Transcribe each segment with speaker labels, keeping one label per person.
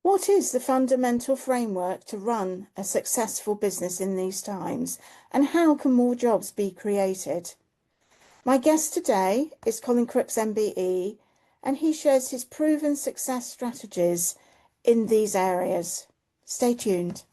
Speaker 1: What is the fundamental framework to run a successful business in these times, and how can more jobs be created? My guest today is Colin Crooks MBE, and he shares his proven success strategies in these areas. Stay tuned.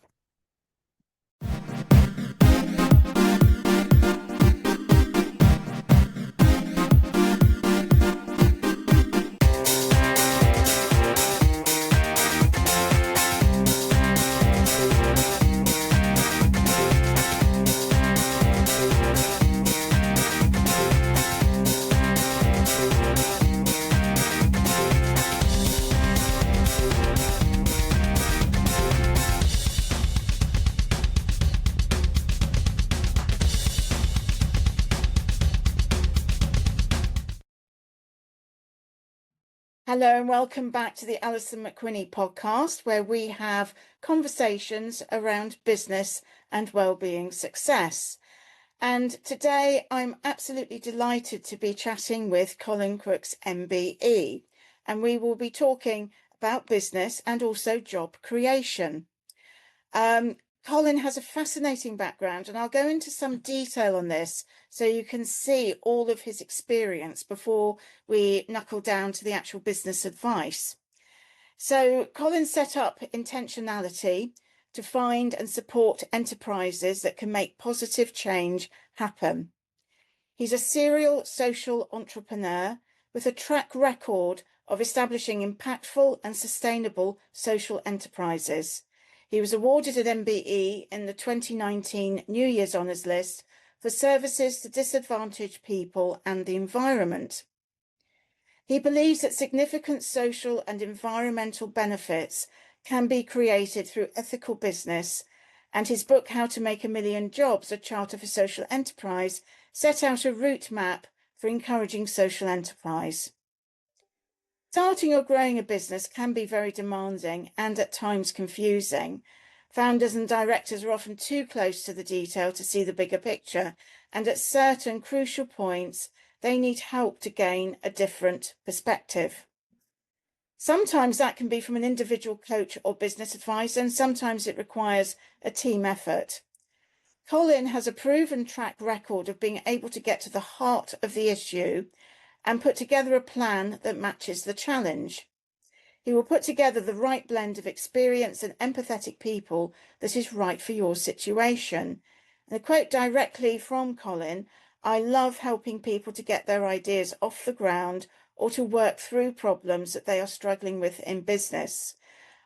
Speaker 1: Hello and welcome back to the Alison McWhinnie podcast, where we have conversations around business and well-being success. And today I'm absolutely delighted to be chatting with Colin Crooks MBE, and we will be talking about business and also job creation. Colin has a fascinating background, and I'll go into some detail on this so you can see all of his experience before we knuckle down to the actual business advice. So Colin set up Intentionality to find and support enterprises that can make positive change happen. He's a serial social entrepreneur with a track record of establishing impactful and sustainable social enterprises. He was awarded an MBE in the 2019 New Year's Honours List for services to disadvantaged people and the environment. He believes that significant social and environmental benefits can be created through ethical business, and his book, How to Make a Million Jobs, A Charter for Social Enterprise, set out a route map for encouraging social enterprise. Starting or growing a business can be very demanding and at times confusing. Founders and directors are often too close to the detail to see the bigger picture, and at certain crucial points, they need help to gain a different perspective. Sometimes that can be from an individual coach or business advisor, and sometimes it requires a team effort. Colin has a proven track record of being able to get to the heart of the issue and put together a plan that matches the challenge. He will put together the right blend of experience and empathetic people that is right for your situation. And a quote directly from Colin, "I love helping people to get their ideas off the ground or to work through problems that they are struggling with in business.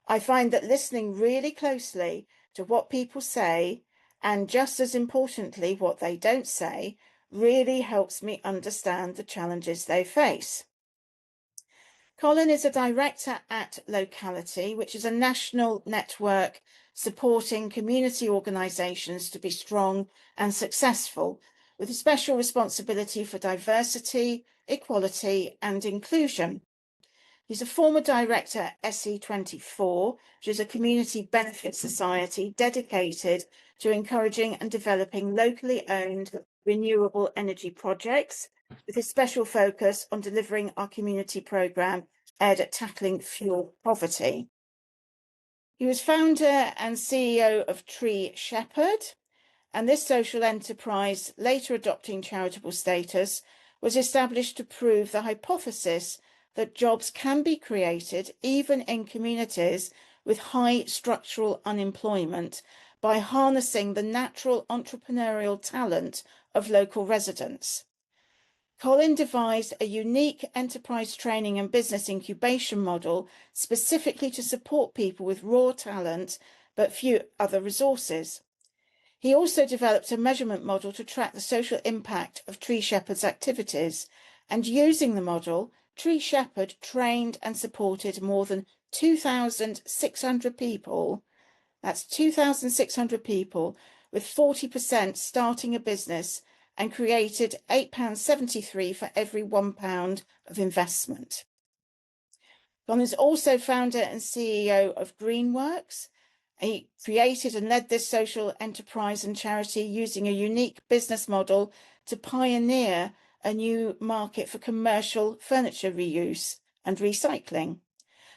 Speaker 1: I find that listening really closely to what people say, and just as importantly, what they don't say, really helps me understand the challenges they face." Colin is a director at Locality, which is a national network supporting community organisations to be strong and successful, with a special responsibility for diversity, equality and inclusion. He's a former director at SE24, which is a community benefit society dedicated to encouraging and developing locally owned renewable energy projects, with a special focus on delivering our community programme aimed at tackling fuel poverty. He was founder and CEO of Tree Shepherd, and this social enterprise, later adopting charitable status, was established to prove the hypothesis that jobs can be created even in communities with high structural unemployment by harnessing the natural entrepreneurial talent of local residents. Colin devised a unique enterprise training and business incubation model specifically to support people with raw talent but few other resources. He also developed a measurement model to track the social impact of Tree Shepherd's activities, and using the model, Tree Shepherd trained and supported more than 2,600 people. That's 2,600 people, with 40% starting a business, and created £8.73 for every £1 of investment. Colin is also founder and CEO of Greenworks. He created and led this social enterprise and charity using a unique business model to pioneer a new market for commercial furniture reuse and recycling.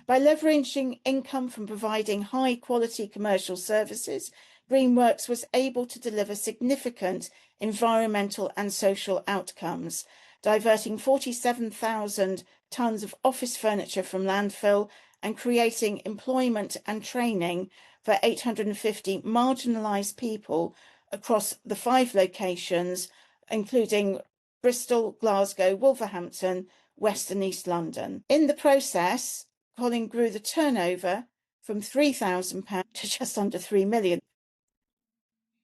Speaker 1: By leveraging income from providing high quality commercial services, Greenworks was able to deliver significant environmental and social outcomes, diverting 47,000 tonnes of office furniture from landfill and creating employment and training for 850 marginalised people across the 5 locations, including Bristol, Glasgow, Wolverhampton, West and East London. In the process, Colin grew the turnover from £3,000 to just under £3 million.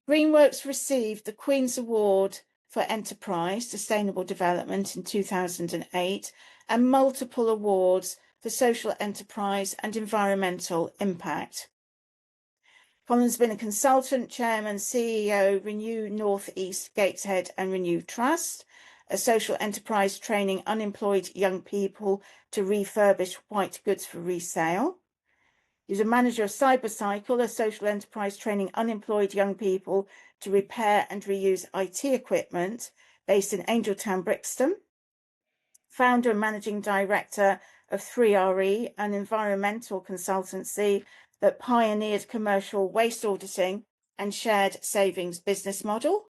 Speaker 1: Greenworks received the Queen's Award for Enterprise Sustainable Development in 2008 and multiple awards for social enterprise and environmental impact. Colin's been a consultant, chairman, CEO, Renew North East Gateshead and Renew Trust, a social enterprise training unemployed young people to refurbish white goods for resale. He's a manager of Cybersecurity, a social enterprise training unemployed young people to repair and reuse IT equipment based in Angeltown, Brixton. Founder and managing director of 3RE, an environmental consultancy that pioneered commercial waste auditing and shared savings business model.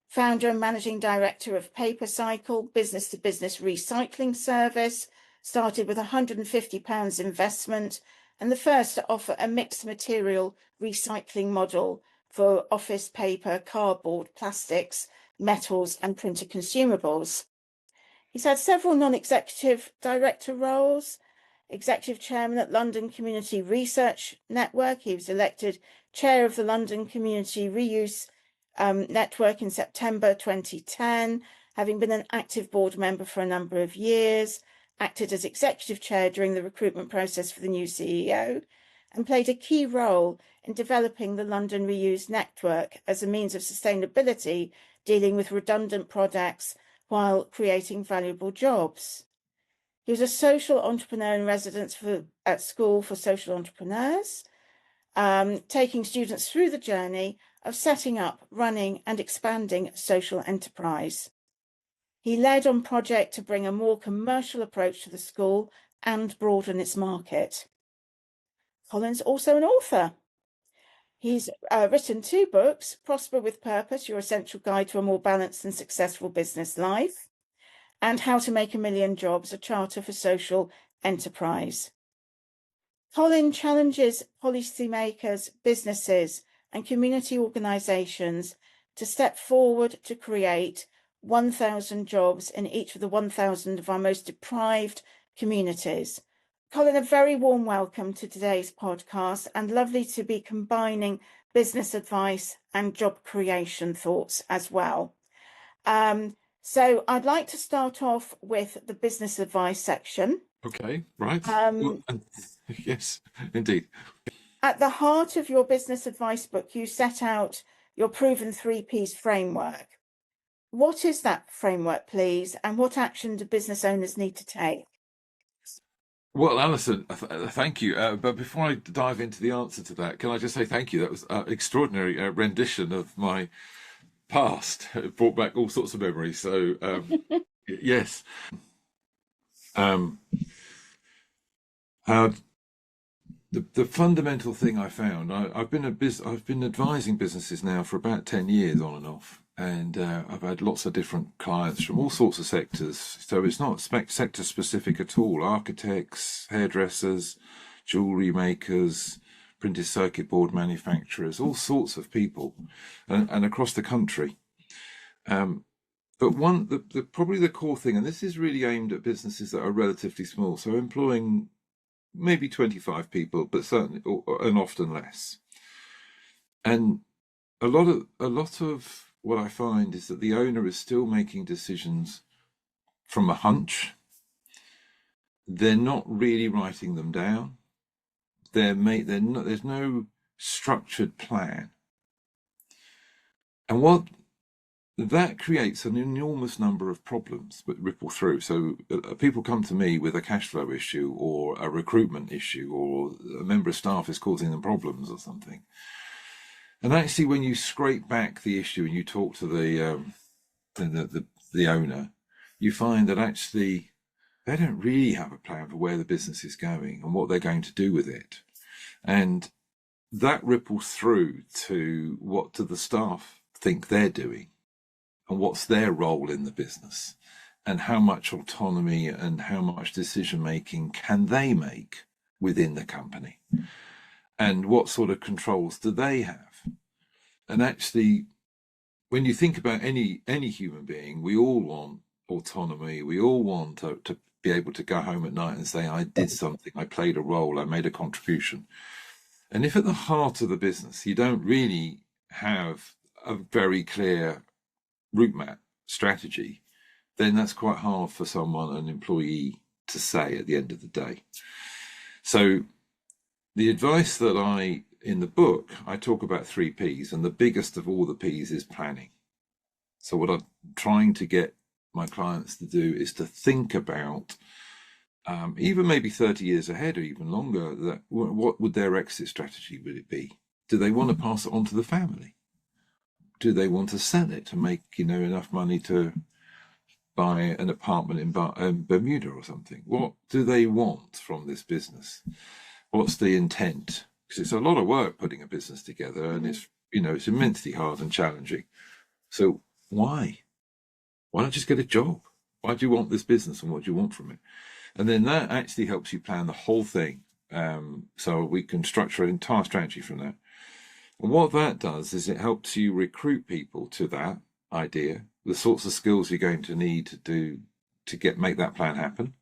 Speaker 1: Founder and managing director of PaperCycle, business-to-business recycling service, started with £150 investment and the first to offer a mixed material recycling model for office paper, cardboard, plastics, metals and printed consumables. He's had several non-executive director roles, executive chairman at London Community Research Network. He was elected chair of the London Community Reuse Network in September 2010, having been an active board member for a number of years, acted as executive chair during the recruitment process for the new CEO, and played a key role in developing the London Reuse Network as a means of sustainability, dealing with redundant products while creating valuable jobs. He was a social entrepreneur in residence at School for Social Entrepreneurs, taking students through the journey of setting up, running and expanding a social enterprise. He led on project to bring a more commercial approach to the school and broaden its market. Colin's also an author. He's written 2 books, Prosper with Purpose, Your Essential Guide to a More Balanced and Successful Business Life, and How to Make 1,000,000 Jobs, a Charter for Social Enterprise. Colin challenges policymakers, businesses, and community organisations to step forward to create 1,000 jobs in each of the 1,000 of our most deprived communities. Colin, a very warm welcome to today's podcast, and lovely to be combining business advice and job creation thoughts as well. So I'd like to start off with the business advice section.
Speaker 2: Okay, right. Yes, indeed.
Speaker 1: At the heart of your business advice book, you set out your proven 3Ps framework. What is that framework, please, and what action do business owners need to take?
Speaker 2: Well, Alison, thank you. But before I dive into the answer to that, can I just say thank you? That was an extraordinary rendition of my past. It brought back all sorts of memories. So, yes. The fundamental thing I found, I've been advising businesses now for about 10 years on and off, and I've had lots of different clients from all sorts of sectors. So it's not sector specific at all. Architects, hairdressers, jewelry makers, printed circuit board manufacturers, all sorts of people, and across the country. But probably the core thing, and this is really aimed at businesses that are relatively small, so employing maybe 25 people, but certainly, and often less. And a lot of what I find is that the owner is still making decisions from a hunch. They're not really writing them down. There's no structured plan. And what that creates an enormous number of problems that ripple through. So people come to me with a cash flow issue or a recruitment issue, or a member of staff is causing them problems or something. And actually, when you scrape back the issue and you talk to the owner, you find that actually they don't really have a plan for where the business is going and what they're going to do with it. And that ripples through to what do the staff think they're doing and what's their role in the business and how much autonomy and how much decision making can they make within the company and what sort of controls do they have. And actually, when you think about any human being, we all want autonomy. We all want to be able to go home at night and say, I did something, I played a role, I made a contribution. And if at the heart of the business, you don't really have a very clear route map strategy, then that's quite hard for someone, an employee, to say at the end of the day. So the advice that in the book, I talk about 3 Ps, and the biggest of all the Ps is planning. So what I'm trying to get my clients to do is to think about, even maybe 30 years ahead or even longer, that what would their exit strategy would it be? Do they want to pass it on to the family? Do they want to sell it to make enough money to buy an apartment in Bermuda or something? What do they want from this business? What's the intent? Because it's a lot of work putting a business together, and it's immensely hard and challenging. So why not just get a job? Why do you want this business and what do you want from it? And then that actually helps you plan the whole thing. So we can structure an entire strategy from that. And what that does is it helps you recruit people to that idea, the sorts of skills you're going to need to make that plan happen,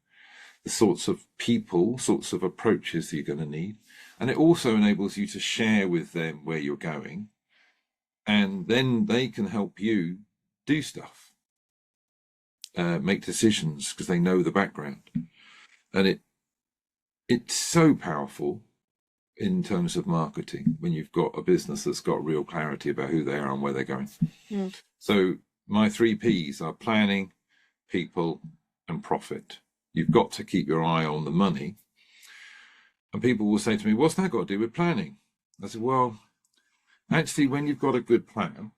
Speaker 2: the sorts of people, sorts of approaches that you're going to need. And it also enables you to share with them where you're going. And then they can help you do stuff, make decisions because they know the background. And it's so powerful in terms of marketing when you've got a business that's got real clarity about who they are and where they're going. Mm. So my 3 Ps are planning, people, and profit. You've got to keep your eye on the money. And people will say to me, what's that got to do with planning? I said, well, actually, when you've got a good plan,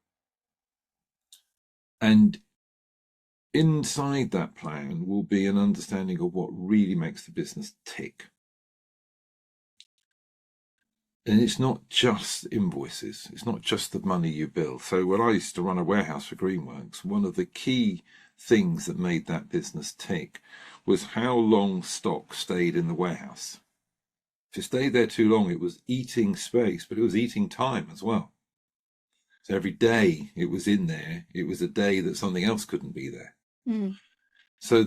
Speaker 2: and inside that plan will be an understanding of what really makes the business tick. And it's not just invoices. It's not just the money you bill. So when I used to run a warehouse for Greenworks, one of the key things that made that business tick was how long stock stayed in the warehouse. If it stayed there too long, it was eating space, but it was eating time as well. So every day it was in there, it was a day that something else couldn't be there. Mm. So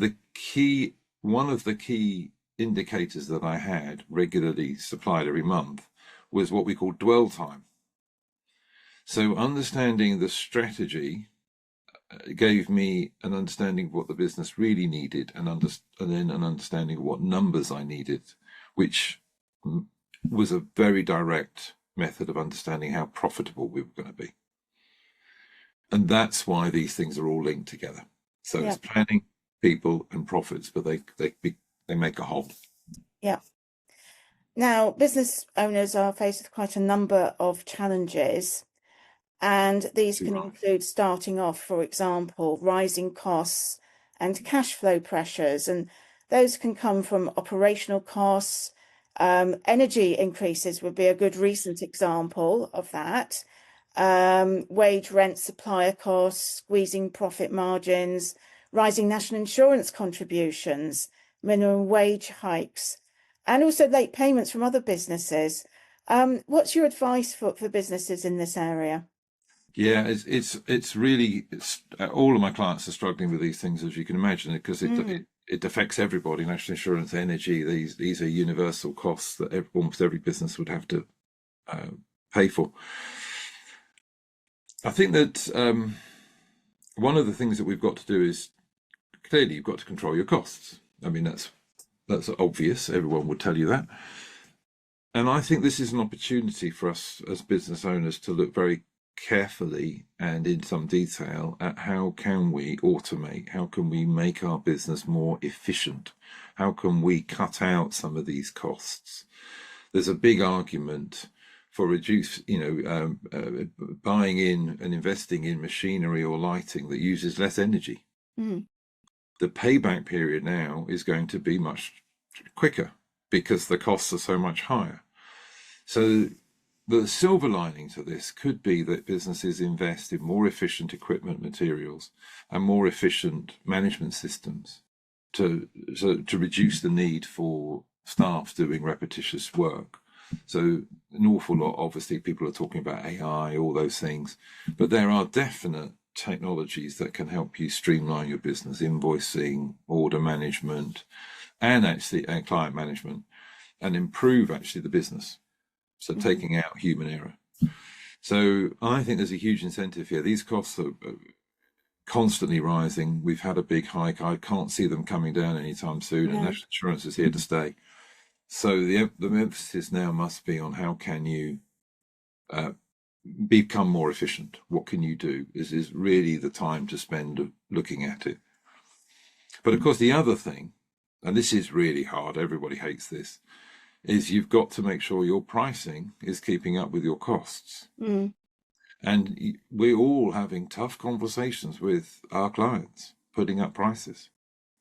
Speaker 2: one of the key indicators that I had regularly supplied every month was what we call dwell time. So understanding the strategy gave me an understanding of what the business really needed and then an understanding of what numbers I needed, which was a very direct method of understanding how profitable we were going to be. And that's why these things are all linked together. So It's planning, people, and profits, but they make a whole.
Speaker 1: Yeah. Now, business owners are faced with quite a number of challenges, and these can include starting off, for example, rising costs and cash flow pressures, and those can come from operational costs. Energy increases would be a good recent example of that. Wage, rent, supplier costs, squeezing profit margins, rising national insurance contributions, minimum wage hikes, and also late payments from other businesses. What's your advice for businesses in this area?
Speaker 2: Yeah, it's really all of my clients are struggling with these things, as you can imagine, because it affects everybody. National insurance, energy, these are universal costs that almost every business would have to pay for. I think that one of the things that we've got to do is clearly you've got to control your costs. I mean, that's obvious. Everyone would tell you that. And I think this is an opportunity for us as business owners to look very carefully and in some detail at how can we automate, how can we make our business more efficient, how can we cut out some of these costs. There's a big argument for buying in and investing in machinery or lighting that uses less energy. The payback period now is going to be much quicker because the costs are so much higher. So the silver lining to this could be that businesses invest in more efficient equipment, materials, and more efficient management systems to reduce the need for staff doing repetitious work. So an awful lot, obviously, people are talking about AI, all those things, but there are definite technologies that can help you streamline your business, invoicing, order management, and actually client management, and improve actually the business. So taking out human error. So I think there's a huge incentive here. These costs are constantly rising. We've had a big hike. I can't see them coming down anytime soon, and national insurance is here to stay. So the emphasis now must be on how can you become more efficient. What can you do? Is really the time to spend looking at it. But of course, the other thing, and this is really hard, everybody hates this, is you've got to make sure your pricing is keeping up with your costs. And we're all having tough conversations with our clients, putting up prices.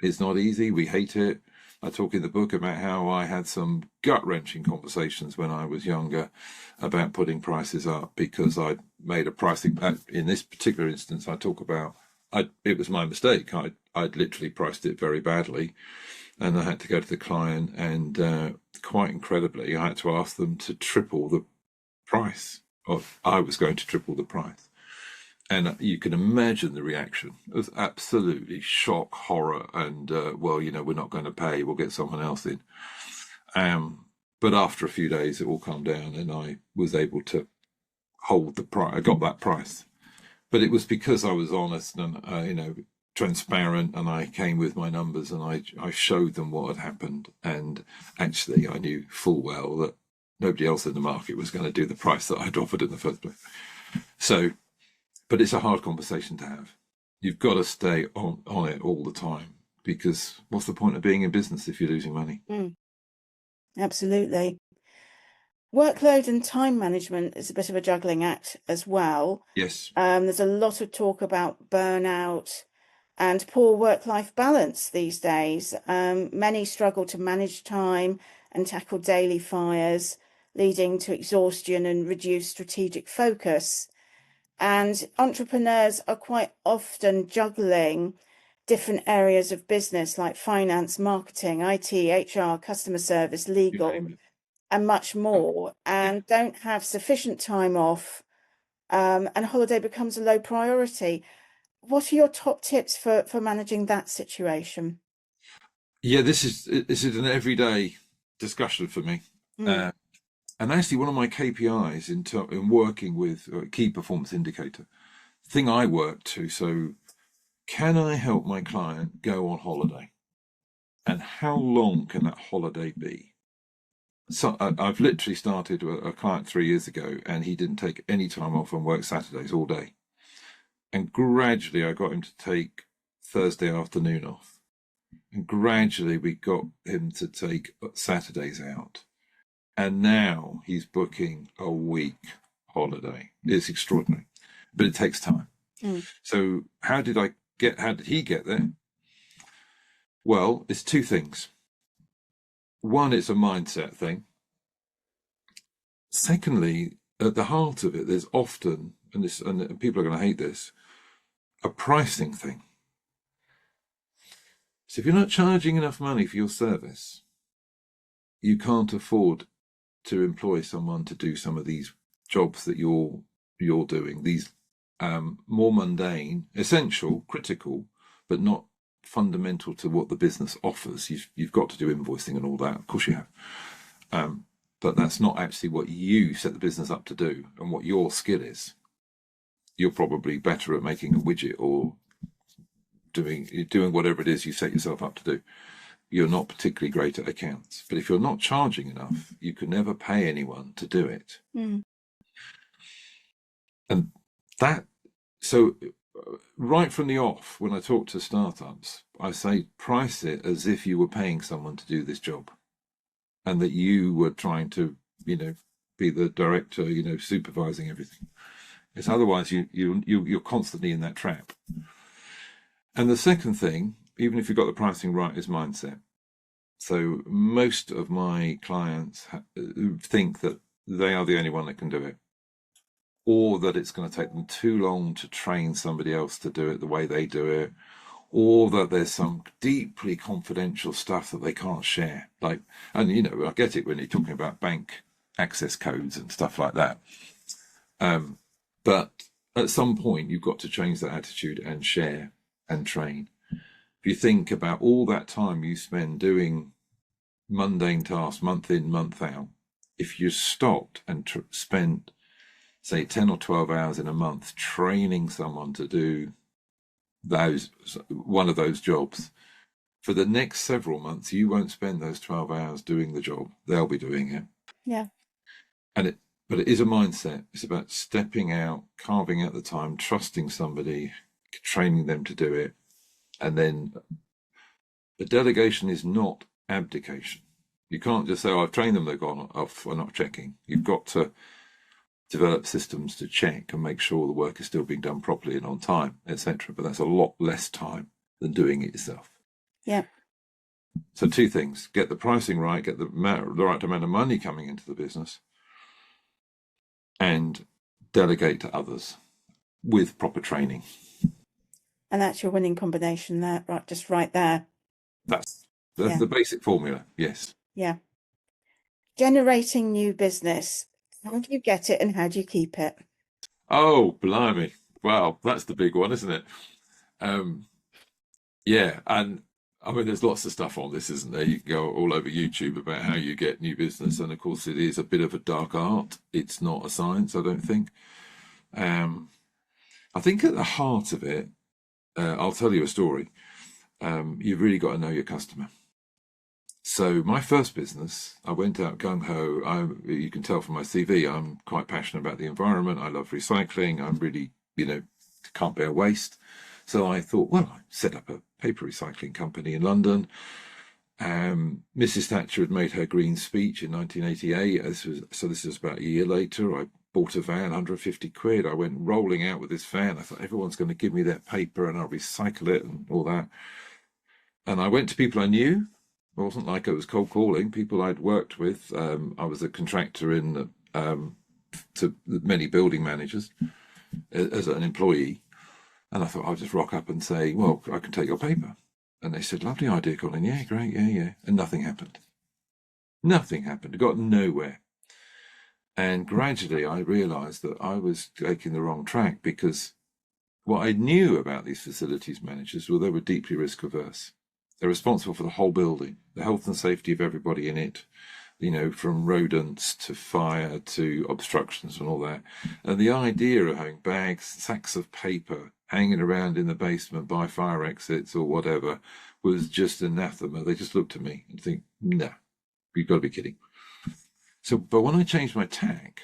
Speaker 2: It's not easy. We hate it. I talk in the book about how I had some gut-wrenching conversations when I was younger about putting prices up because I made a pricing. In this particular instance, I talk about it was my mistake. I'd literally priced it very badly, and I had to go to the client, and quite incredibly, I had to ask them to triple the price. I was going to triple the price. And you can imagine the reaction. It was absolutely shock, horror, and, well, we're not going to pay. We'll get someone else in. But after a few days, it all calmed down, and I was able to hold the price. I got that price. But it was because I was honest and, transparent, and I came with my numbers, and I showed them what had happened. And actually, I knew full well that nobody else in the market was going to do the price that I'd offered in the first place. So, but it's a hard conversation to have. You've got to stay on it all the time, because what's the point of being in business if you're losing money?
Speaker 1: Absolutely. Workload and time management is a bit of a juggling act as well.
Speaker 2: Yes.
Speaker 1: There's a lot of talk about burnout and poor work-life balance these days. Many struggle to manage time and tackle daily fires, leading to exhaustion and reduced strategic focus. And entrepreneurs are quite often juggling different areas of business like finance, marketing, IT, HR, customer service, legal, and much more, and don't have sufficient time off, and holiday becomes a low priority. What are your top tips for managing that situation?
Speaker 2: Yeah, this is an everyday discussion for me. And actually, one of my KPIs in working with a key performance indicator, thing I work to, so can I help my client go on holiday? And how long can that holiday be? So I've literally started a client 3 years ago, and he didn't take any time off and worked Saturdays all day. And gradually I got him to take Thursday afternoon off. And gradually we got him to take Saturdays out. And now he's booking a week holiday. It's extraordinary, but it takes time. So how did he get there? Well, it's two things. One, it's a mindset thing. Secondly, at the heart of it, there's often, and people are going to hate this, a pricing thing. So if you're not charging enough money for your service, you can't afford to employ someone to do some of these jobs that you're doing, these more mundane, essential, critical, but not fundamental to what the business offers. You've got to do invoicing and all that, of course you have, but that's not actually what you set the business up to do and what your skill is. You're probably better at making a widget or doing whatever it is you set yourself up to do. You're not particularly great at accounts. But if you're not charging enough, you can never pay anyone to do it. And so right from the off, when I talk to startups, I say price it as if you were paying someone to do this job, and that you were trying to, be the director, supervising everything. It's otherwise you're constantly in that trap. And the second thing even if you've got the pricing right, is mindset. So most of my clients think that they are the only one that can do it, or that it's going to take them too long to train somebody else to do it the way they do it, or that there's some deeply confidential stuff that they can't share. Like, and you know, I get it when you're talking about bank access codes and stuff like that. But at some point, you've got to change that attitude and share and train. If you think about all that time you spend doing mundane tasks, month in, month out, if you stopped and spent, say, 10 or 12 hours in a month training someone to do one of those jobs, for the next several months, you won't spend those 12 hours doing the job. They'll be doing it.
Speaker 1: Yeah.
Speaker 2: But it is a mindset. It's about stepping out, carving out the time, trusting somebody, training them to do it. And then the delegation is not abdication. You can't just say, oh, I've trained them, they've gone off, we're not checking. You've got to develop systems to check and make sure the work is still being done properly and on time, etc. But that's a lot less time than doing it yourself.
Speaker 1: Yeah.
Speaker 2: So two things: get the pricing right, get the right amount of money coming into the business, and delegate to others with proper training.
Speaker 1: And that's your winning combination there, right? Just right there.
Speaker 2: That's the basic formula. Yes.
Speaker 1: Yeah. Generating new business. How do you get it and how do you keep it?
Speaker 2: Oh, blimey. Well, that's the big one, isn't it? Yeah. And I mean, there's lots of stuff on this, isn't there? You can go all over YouTube about how you get new business. And of course, it is a bit of a dark art. It's not a science, I don't think. I think at the heart of it, I'll tell you a story. You've really got to know your customer. So my first business, I went out gung-ho. You can tell from my CV, I'm quite passionate about the environment. I love recycling. I'm really, can't bear waste. So I thought, well, I set up a paper recycling company in London. Mrs. Thatcher had made her green speech in 1988. This was about a year later. I bought a van, 150 quid. I went rolling out with this van. I thought, everyone's going to give me their paper and I'll recycle it and all that. And I went to people I knew. It wasn't like I was cold calling. People I'd worked with. I was a contractor to many building managers as an employee. And I thought I'd just rock up and say, well, I can take your paper. And they said, lovely idea, Colin. Yeah, great. Yeah. And nothing happened. Nothing happened. It got nowhere. And gradually I realized that I was taking the wrong track, because what I knew about these facilities managers, well, they were deeply risk averse. They're responsible for the whole building, the health and safety of everybody in it, from rodents to fire to obstructions and all that. And the idea of having bags, sacks of paper hanging around in the basement by fire exits or whatever was just anathema. They just looked at me and think, no, you've got to be kidding. But when I changed my tack,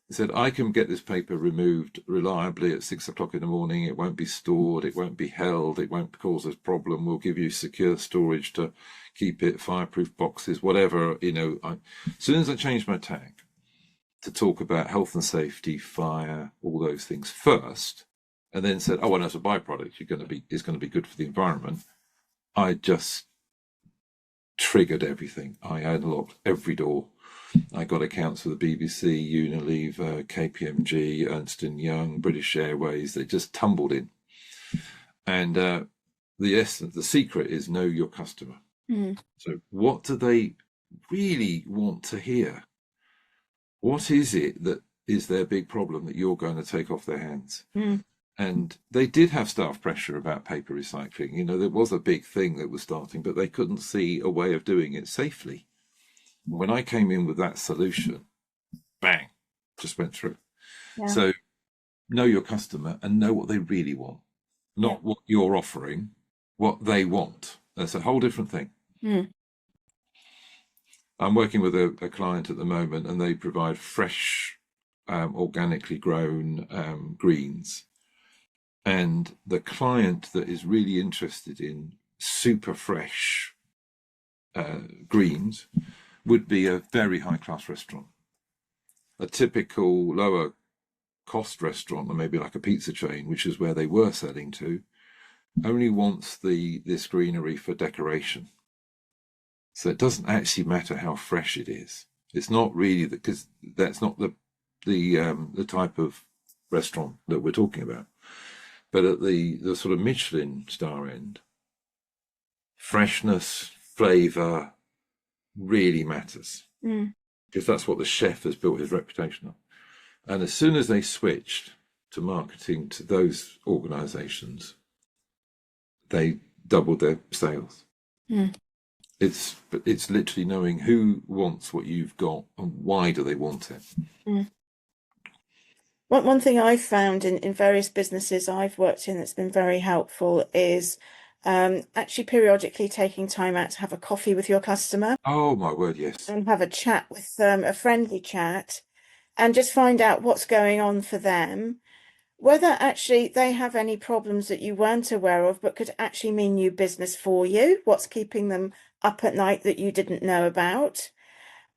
Speaker 2: I said, I can get this paper removed reliably at 6 o'clock in the morning. It won't be stored. It won't be held. It won't cause us problem. We'll give you secure storage to keep it, fireproof boxes, whatever. As soon as I changed my tack to talk about health and safety, fire, all those things first, and then said, oh, and as a byproduct, it's going to be good for the environment, I just triggered everything. I unlocked every door. I got accounts for the BBC, Unilever, KPMG, Ernst & Young, British Airways. They just tumbled in. And the secret is know your customer.
Speaker 1: Mm.
Speaker 2: So what do they really want to hear? What is it that is their big problem that you're going to take off their hands?
Speaker 1: Mm.
Speaker 2: And they did have staff pressure about paper recycling. There was a big thing that was starting, but they couldn't see a way of doing it safely. When I came in with that solution, bang, just went through.
Speaker 1: Yeah.
Speaker 2: So know your customer and know what they really want, not what you're offering, what they want. That's a whole different thing.
Speaker 1: Mm.
Speaker 2: I'm working with a client at the moment, and they provide fresh, organically grown greens. And the client that is really interested in super fresh greens would be a very high-class restaurant. A typical lower-cost restaurant, or maybe like a pizza chain, which is where they were selling to, only wants this greenery for decoration. So it doesn't actually matter how fresh it is. It's not really because that's not the type of restaurant that we're talking about. But at the sort of Michelin star end, freshness, flavour really matters, because that's what the chef has built his reputation on. And as soon as they switched to marketing to those organisations, they doubled their sales. It's literally knowing who wants what you've got and why do they want it.
Speaker 1: One thing I've found in various businesses I've worked in that's been very helpful is actually periodically taking time out to have a coffee with your customer.
Speaker 2: Oh my word, yes.
Speaker 1: And have a chat with them, a friendly chat, and just find out what's going on for them, whether actually they have any problems that you weren't aware of, but could actually mean new business for you, what's keeping them up at night that you didn't know about.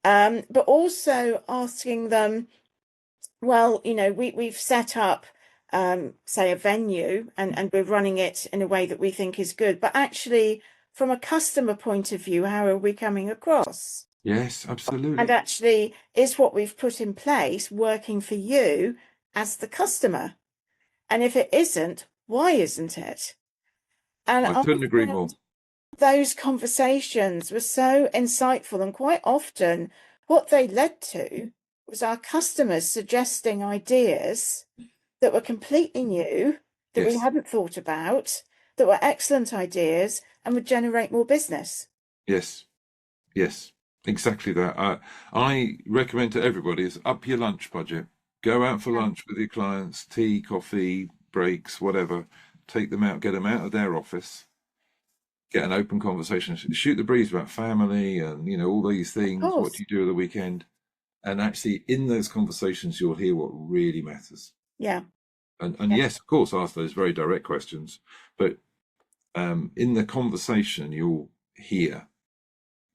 Speaker 1: But also asking them, well, we've set up, say, a venue and we're running it in a way that we think is good, but actually, from a customer point of view, how are we coming across?
Speaker 2: Yes, absolutely.
Speaker 1: And actually, is what we've put in place working for you as the customer? And if it isn't, why isn't it? And
Speaker 2: I couldn't agree more.
Speaker 1: Those conversations were so insightful, and quite often what they led to was our customers suggesting ideas that were completely new, that we hadn't thought about, that were excellent ideas and would generate more business.
Speaker 2: Yes, exactly that. I recommend to everybody is up your lunch budget. Go out for lunch with your clients, tea, coffee, breaks, whatever. Take them out, get them out of their office, get an open conversation, shoot the breeze about family and, all these things. What do you do at the weekend? And actually, in those conversations, you'll hear what really matters.
Speaker 1: Yeah.
Speaker 2: And yes, of course, ask those very direct questions. But in the conversation, you'll hear,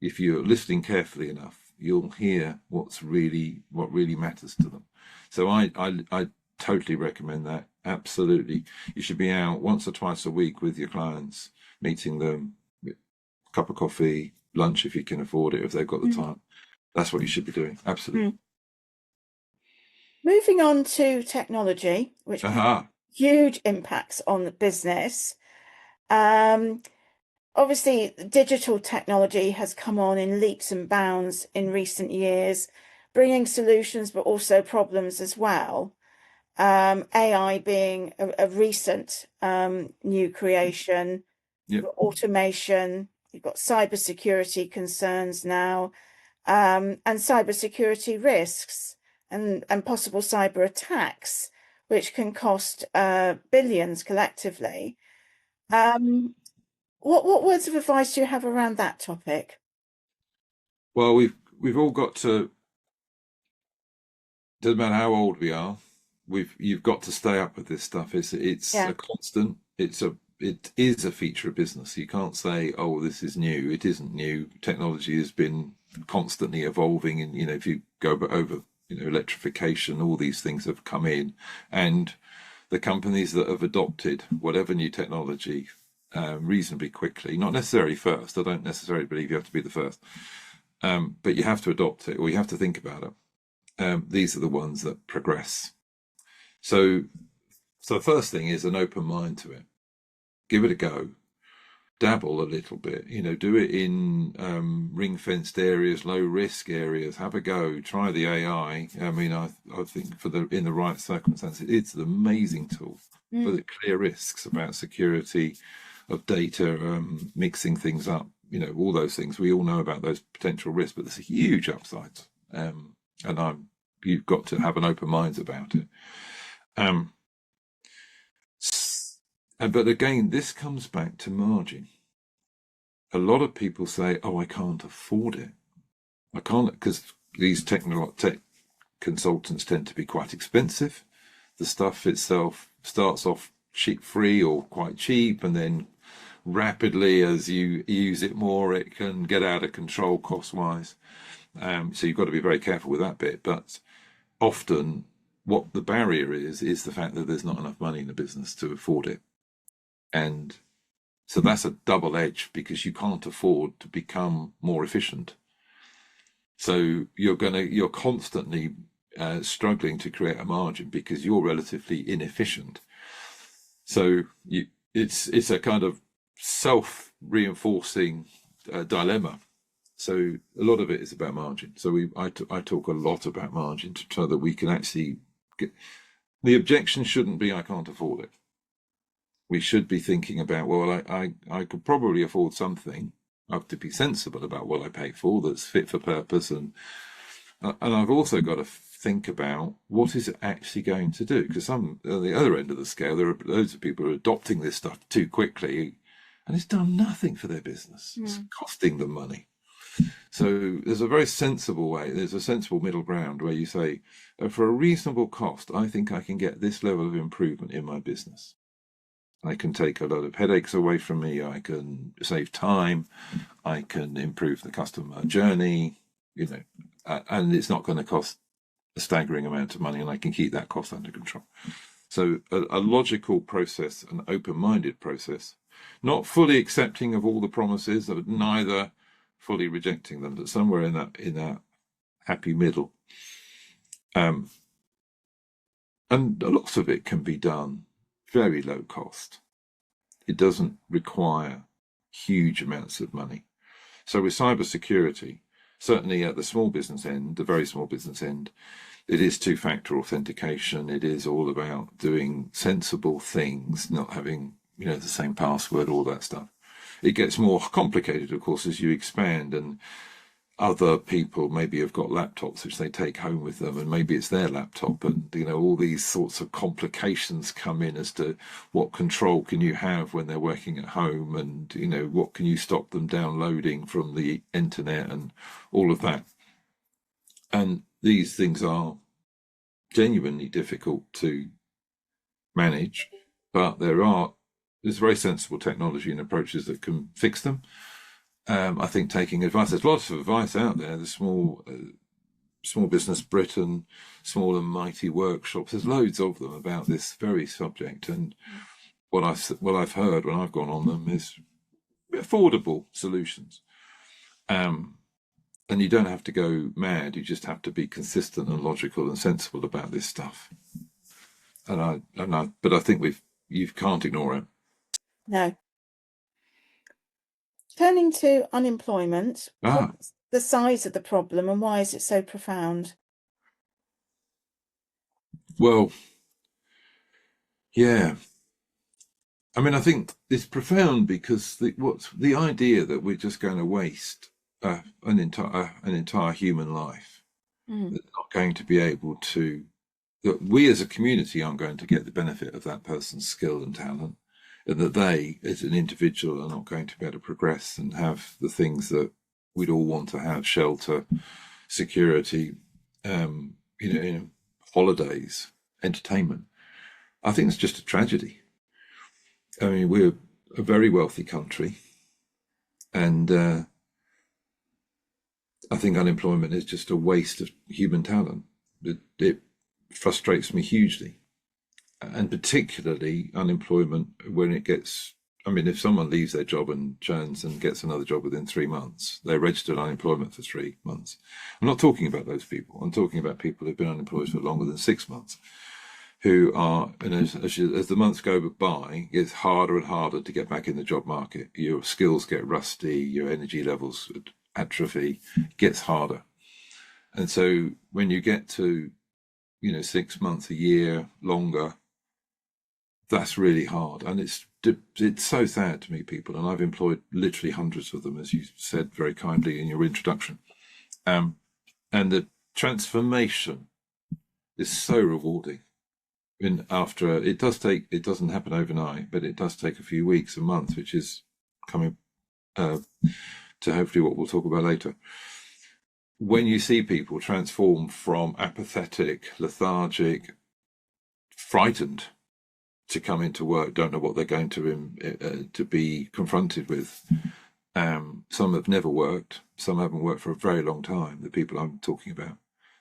Speaker 2: if you're listening carefully enough, you'll hear what really matters to them. So I totally recommend that. Absolutely. You should be out once or twice a week with your clients, meeting them, a cup of coffee, lunch if you can afford it, if they've got the time. That's what you should be doing. Absolutely.
Speaker 1: Moving on to technology, which has huge impacts on the business. Obviously, digital technology has come on in leaps and bounds in recent years, bringing solutions, but also problems as well. AI being a recent new creation, automation, you've got cybersecurity concerns now, and cybersecurity risks and possible cyber attacks, which can cost billions collectively. What words of advice do you have around that topic?
Speaker 2: Well, we've all got to. Doesn't matter how old we are, you've got to stay up with this stuff. It's a constant. It is a feature of business. You can't say, oh, this is new. It isn't new. Technology has been constantly evolving, and if you go over electrification, all these things have come in, and the companies that have adopted whatever new technology reasonably quickly, not necessarily first. I don't necessarily believe you have to be the first, but you have to adopt it, or you have to think about it. These are the ones that progress. So the first thing is an open mind to it. Give it a go. Dabble a little bit. Do it in ring-fenced areas, low-risk areas. Have a go. Try the AI. I mean, I think in the right circumstances, it's an amazing tool for the clear risks about security of data, mixing things up. All those things. We all know about those potential risks, but there's a huge upsides. And you've got to have an open mind about it. But again, this comes back to margin. A lot of people say, oh, I can't afford it. I can't, because these tech consultants tend to be quite expensive. The stuff itself starts off free or quite cheap, and then rapidly, as you use it more, it can get out of control cost-wise. So you've got to be very careful with that bit. But often what the barrier is the fact that there's not enough money in the business to afford it. And So that's a double edge, because you can't afford to become more efficient. So you're constantly struggling to create a margin because you're relatively inefficient. So it's a kind of self-reinforcing dilemma. So a lot of it is about margin. So I talk a lot about margin so that we can actually get. The objection shouldn't be I can't afford it. We should be thinking about, well, I could probably afford something. I have to be sensible about what I pay for that's fit for purpose, and I've also got to think about what is it actually going to do, because on the other end of the scale, there are loads of people who are adopting this stuff too quickly, and it's done nothing for their business. It's costing them money. So there's a very sensible way. There's a sensible middle ground where you say, for a reasonable cost, I think I can get this level of improvement in my business. I can take a lot of headaches away from me. I can save time. I can improve the customer journey, and it's not going to cost a staggering amount of money, and I can keep that cost under control. So a logical process, an open-minded process, not fully accepting of all the promises, but neither fully rejecting them, but somewhere in that happy middle. And lots of it can be done very low cost. It doesn't require huge amounts of money. So with cybersecurity, certainly at the small business end, the very small business end, it is two-factor authentication. It is all about doing sensible things, not having, the same password, all that stuff. It gets more complicated, of course, as you expand, and other people maybe have got laptops which they take home with them, and maybe it's their laptop, and all these sorts of complications come in as to what control can you have when they're working at home, and what can you stop them downloading from the internet, and all of that. And these things are genuinely difficult to manage, but there's very sensible technology and approaches that can fix them. I think taking advice, there's lots of advice out there. The small business Britain, small and mighty workshops, there's loads of them about this very subject. And what I've heard when I've gone on them is affordable solutions. And you don't have to go mad. You just have to be consistent and logical and sensible about this stuff. But I think you can't ignore it.
Speaker 1: No. Turning to unemployment, what's the size of the problem and why is it so profound?
Speaker 2: Well, yeah. I mean, I think it's profound because the idea that we're just going to waste an entire human life, that's not going to be able to, that we as a community aren't going to get the benefit of that person's skill and talent, and that they, as an individual, are not going to be able to progress and have the things that we'd all want to have: shelter, security, holidays, entertainment. I think it's just a tragedy. I mean, we're a very wealthy country, and I think unemployment is just a waste of human talent. It frustrates me hugely. And particularly unemployment when it gets, if someone leaves their job and churns and gets another job within 3 months, they're registered unemployment for 3 months. I'm not talking about those people. I'm talking about people who've been unemployed for longer than 6 months, who are, and as the months go by, it's harder and harder to get back in the job market. Your skills get rusty, your energy levels atrophy, gets harder. And so when you get to, 6 months, a year, longer, that's really hard. And it's so sad to meet people. And I've employed literally hundreds of them, as you said very kindly in your introduction. And the transformation is so rewarding. And it doesn't happen overnight, but it does take a few weeks, a month, which is coming to hopefully what we'll talk about later. When you see people transform from apathetic, lethargic, frightened to come into work, don't know what they're going to be confronted with. Some have never worked, some haven't worked for a very long time, the people I'm talking about.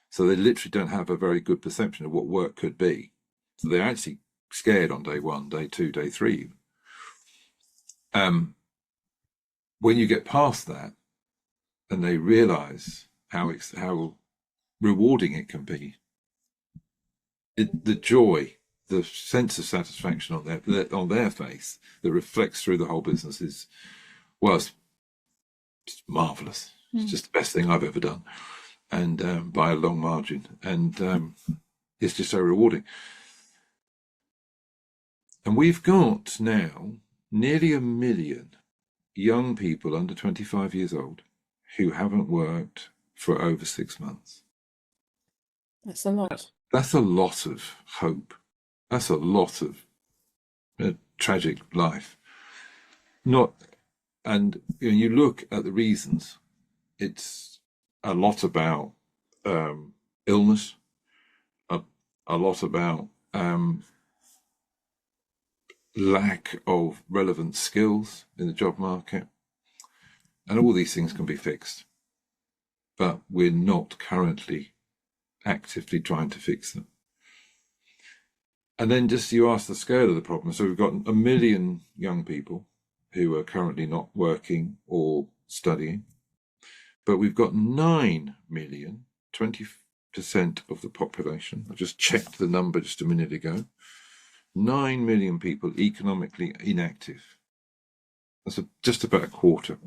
Speaker 2: So they literally don't have a very good perception of what work could be. So they're actually scared on day 1, day 2, day 3. When you get past that and they realize how rewarding it can be, the joy, the sense of satisfaction on their face that reflects through the whole business is, well, it's marvelous. It's just the best thing I've ever done, and by a long margin, and it's just so rewarding. And we've got now nearly 1 million young people under 25 years old who haven't worked for over 6 months.
Speaker 1: That's a lot.
Speaker 2: That's a lot of hope. That's a lot of tragic life. And you look at the reasons, it's a lot about illness, a lot about lack of relevant skills in the job market. And all these things can be fixed. But we're not currently actively trying to fix them. And then just you ask the scale of the problem. So we've got 1 million young people who are currently not working or studying. But we've got 9 million, 20% of the population. I just checked the number just a minute ago. 9 million people economically inactive. That's just about a quarter.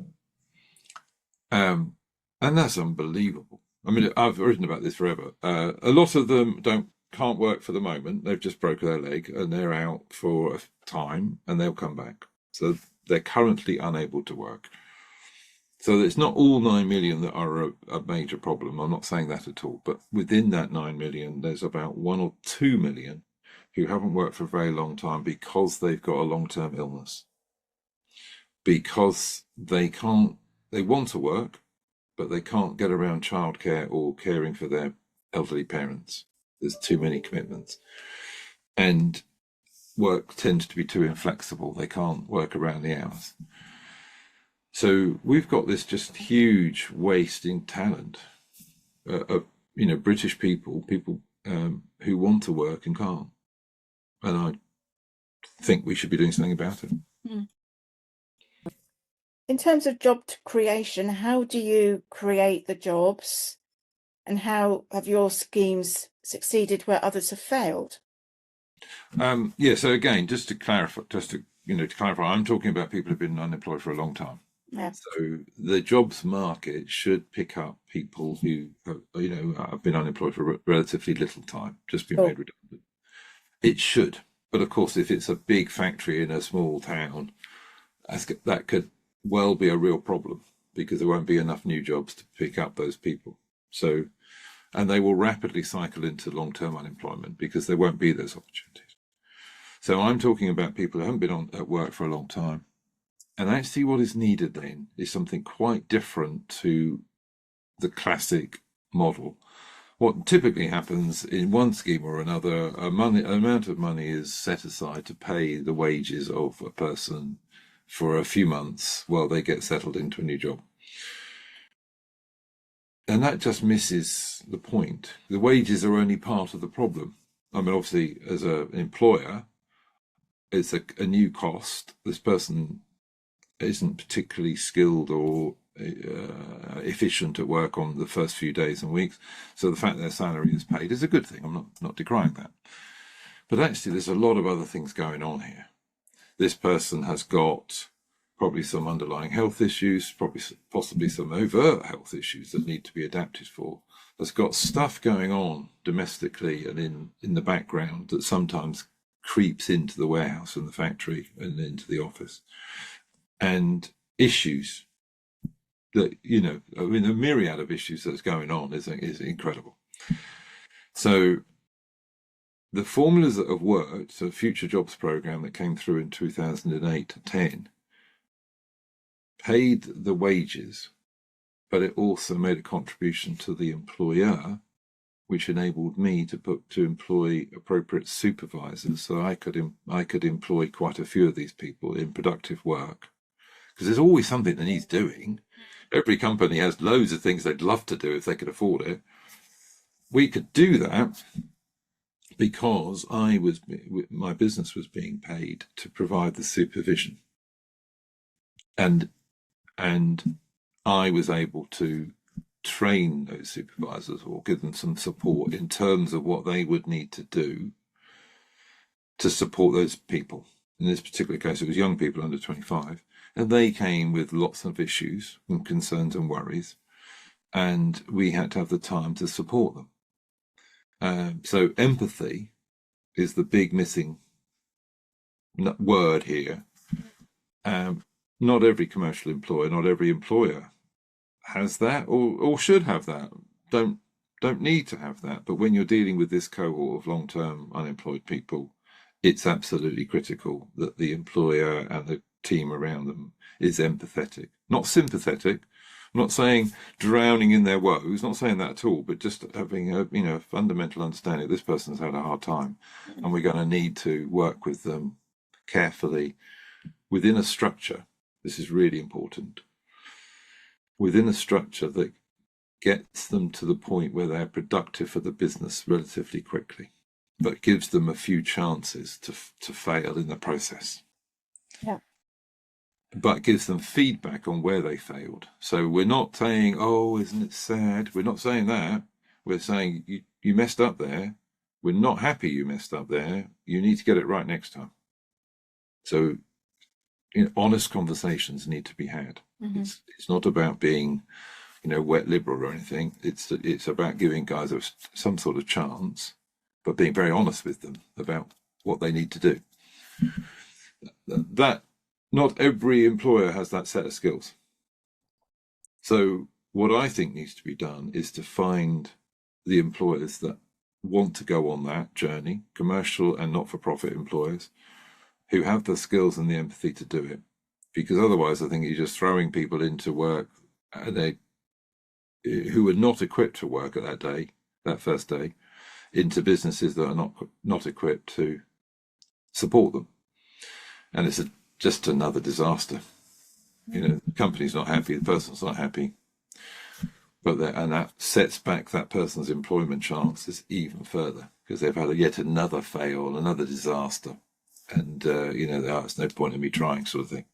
Speaker 2: And that's unbelievable. I mean, I've written about this forever. A lot of them can't work for the moment. They've just broken their leg and they're out for a time and they'll come back. So they're currently unable to work. So it's not all 9 million that are a major problem. I'm not saying that at all. But within that 9 million, there's about 1 or 2 million who haven't worked for a very long time because they've got a long-term illness. Because they want to work, but they can't get around childcare or caring for their elderly parents. There's too many commitments. And work tends to be too inflexible. They can't work around the hours. So we've got this just huge waste in talent of British people who want to work and can't. And I think we should be doing something about it.
Speaker 1: In terms of job creation, how do you create the jobs, and how have your schemes succeeded where others have failed?
Speaker 2: So again, just to clarify, I'm talking about people who've been unemployed for a long time.
Speaker 1: Yeah.
Speaker 2: So the jobs market should pick up people who have been unemployed for relatively little time, just been made redundant. It should, but of course, if it's a big factory in a small town, that could well be a real problem because there won't be enough new jobs to pick up those people. So, and they will rapidly cycle into long-term unemployment because there won't be those opportunities. So I'm talking about people who haven't been at work for a long time. And actually what is needed then is something quite different to the classic model. What typically happens in one scheme or another, an amount of money is set aside to pay the wages of a person for a few months while they get settled into a new job. And that just misses the point. The wages are only part of the problem. I mean, obviously, as an employer, it's a new cost. This person isn't particularly skilled or efficient at work on the first few days and weeks. So the fact their salary is paid is a good thing. I'm not decrying that. But actually, there's a lot of other things going on here. This person has got probably some underlying health issues, possibly some overt health issues that need to be adapted for. Has got stuff going on domestically and in the background that sometimes creeps into the warehouse and the factory and into the office. And issues that, the myriad of issues that's going on is incredible. So the formulas that have worked, so Future Jobs Programme that came through in 2008 to 10, paid the wages, but it also made a contribution to the employer, which enabled me to employ appropriate supervisors, so I could employ quite a few of these people in productive work. Because there's always something that needs doing. Every company has loads of things they'd love to do if they could afford it. We could do that because my business was being paid to provide the supervision. And I was able to train those supervisors or give them some support in terms of what they would need to do to support those people. In this particular case, it was young people under 25, and they came with lots of issues and concerns and worries, and we had to have the time to support them. So empathy is the big missing word here. Not every commercial employer, not every employer has that or should have that. Don't need to have that. But when you're dealing with this cohort of long-term unemployed people, it's absolutely critical that the employer and the team around them is empathetic, not sympathetic. I'm not saying drowning in their woes, not saying that at all, but just having a fundamental understanding this person's had a hard time, and we're going to need to work with them carefully within a structure. This is really important. Within a structure that gets them to the point where they're productive for the business relatively quickly, but gives them a few chances to fail in the process.
Speaker 1: Yeah.
Speaker 2: But gives them feedback on where they failed. So we're not saying, oh, isn't it sad? We're not saying that. We're saying you messed up there. We're not happy you messed up there. You need to get it right next time. So honest conversations need to be had. Mm-hmm. It's not about being, wet liberal or anything. It's about giving guys some sort of chance, but being very honest with them about what they need to do. That not every employer has that set of skills. So what I think needs to be done is to find the employers that want to go on that journey, commercial and not-for-profit employers, who have the skills and the empathy to do it. Because otherwise, I think you're just throwing people into work who are not equipped to work at that first day, into businesses that are not equipped to support them. And it's just another disaster. The company's not happy, the person's not happy, and that sets back that person's employment chances even further because they've had yet another fail, another disaster, and there's no point in me trying, sort of thing.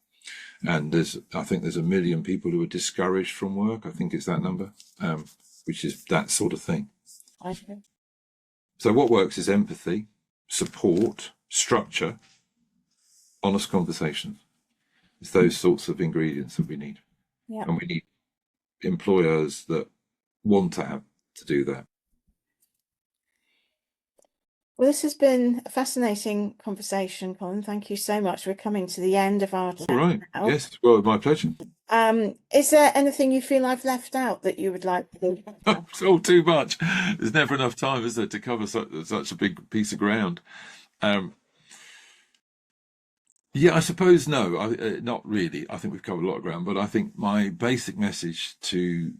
Speaker 2: And I think there's 1 million people who are discouraged from work. I think it's that number, which is that sort of thing.
Speaker 1: Okay.
Speaker 2: So what works is empathy, support, structure, honest conversations. It's those sorts of ingredients that we need.
Speaker 1: Yeah.
Speaker 2: And we need employers that want to do that.
Speaker 1: Well, this has been a fascinating conversation, Colin. Thank you so much. We're coming to the end of our chat.
Speaker 2: All right.
Speaker 1: Now.
Speaker 2: Yes. Well, my pleasure.
Speaker 1: Is there anything you feel I've left out that you would like to?
Speaker 2: It's all too much. There's never enough time, is there, to cover such a big piece of ground. Yeah, I suppose no, not really. I think we've covered a lot of ground, but I think my basic message to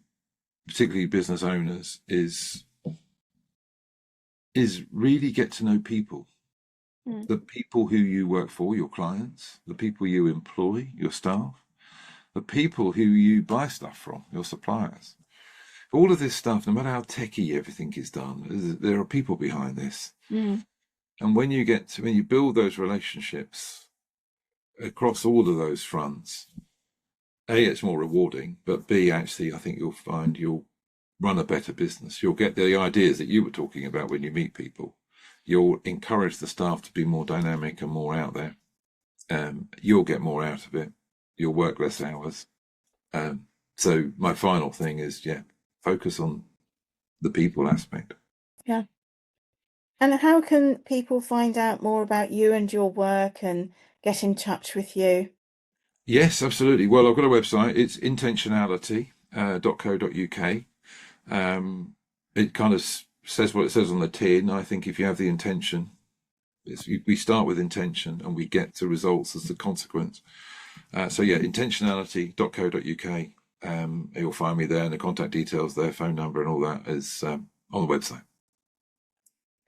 Speaker 2: particularly business owners is really get to know people. The people who you work for, your clients, the people you employ, your staff, the people who you buy stuff from, your suppliers. All of this stuff, no matter how techie everything is done, there are people behind this. And when you build those relationships across all of those fronts, A, it's more rewarding, but B, actually, I think you'll find you'll run a better business. You'll get the ideas that you were talking about when you meet people. You'll encourage the staff to be more dynamic and more out there. You'll get more out of it. You'll work less hours. So my final thing is, focus on the people aspect.
Speaker 1: Yeah. And how can people find out more about you and your work and get in touch with you?
Speaker 2: Yes, absolutely. Well, I've got a website. It's intentionality.co.uk. It kind of says what it says on the tin. I think if you have the intention, we start with intention and we get to results as the consequence. Intentionality.co.uk. You'll find me there, and the contact details there, phone number and all that is on the website.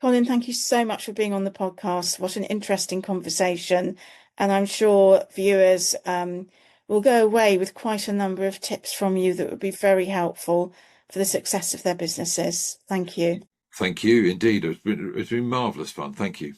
Speaker 1: Colin, thank you so much for being on the podcast. What an interesting conversation. And I'm sure viewers will go away with quite a number of tips from you that would be very helpful for the success of their businesses. Thank you.
Speaker 2: Thank you indeed. It's been marvellous fun. Thank you.